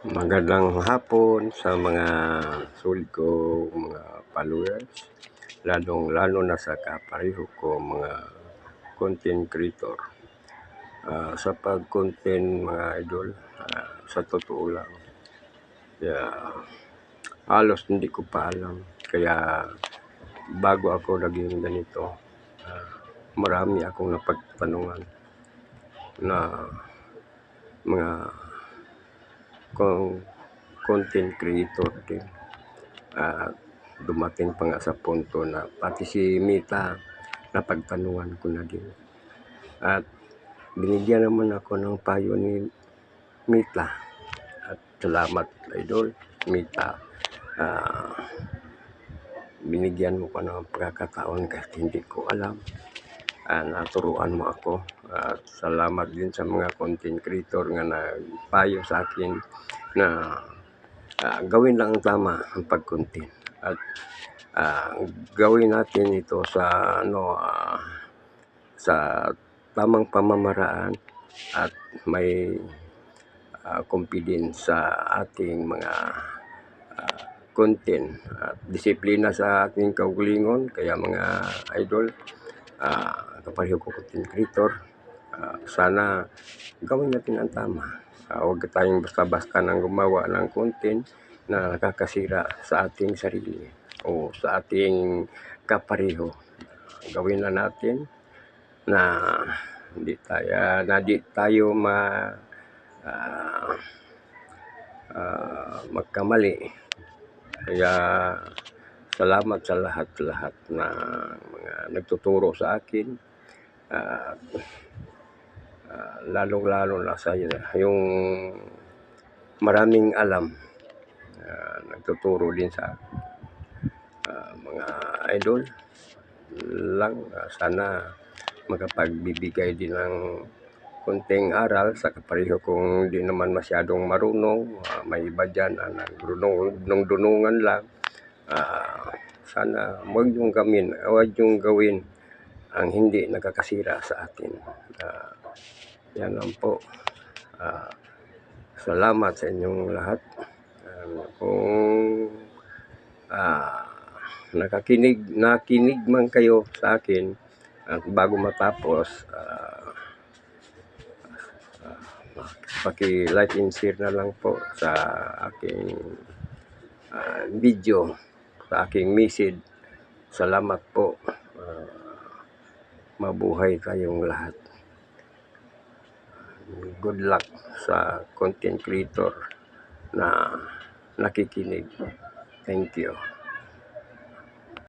Magandang hapon sa mga sulit ko mga followers, lalong-lalo na sa kapareho ko mga content creator. Sa pag-content mga idol, sa totoo lang, halos hindi ko pa alam. Kaya bago ako naging ganito, marami akong napagtanungan na mga content creator din. Dumating pa nga sa punto na pati si Mita napagtanungan ko na din. At binigyan naman ako ng payo ni Mita. At salamat idol, Mita. Binigyan mo ko ng pagkakataon kasi hindi ko alam. Naturuan mo ako. At salamat din sa mga content creator nga nagpayo sa akin na gawin lang ang tama ang pag-content. At gawin natin ito sa sa tamang pamamaraan at may confidence sa ating mga content at disiplina sa ating kaugalingon. Kaya mga idol, kapareho ko content creator, sana gawin natin ang tama. Huwag tayong basta-basta nang gumawa ng content na nakakasira sa ating sarili o sa ating kapareho. Gawin na natin na di tayo magkamali. Kaya salamat sa lahat-lahat na mga nagtuturo sa akin. Lalong-lalo na sa yung maraming alam, nagtuturo din sa mga idol lang. Sana makapagbibigay din ng konting aral sa kapareho kung di naman masyadong marunong. May iba dyan na nagdunungan lang. Sana huwag yung gawin ang hindi nakakasira sa atin. Yan lang po. Salamat sa inyong lahat. Kung nakinig man kayo sa akin at bago matapos, paki-like and share na lang po sa aking video, sa aking message. Salamat po. Mabuhay kayong lahat. Good luck sa content creator na nakikinig. Thank you.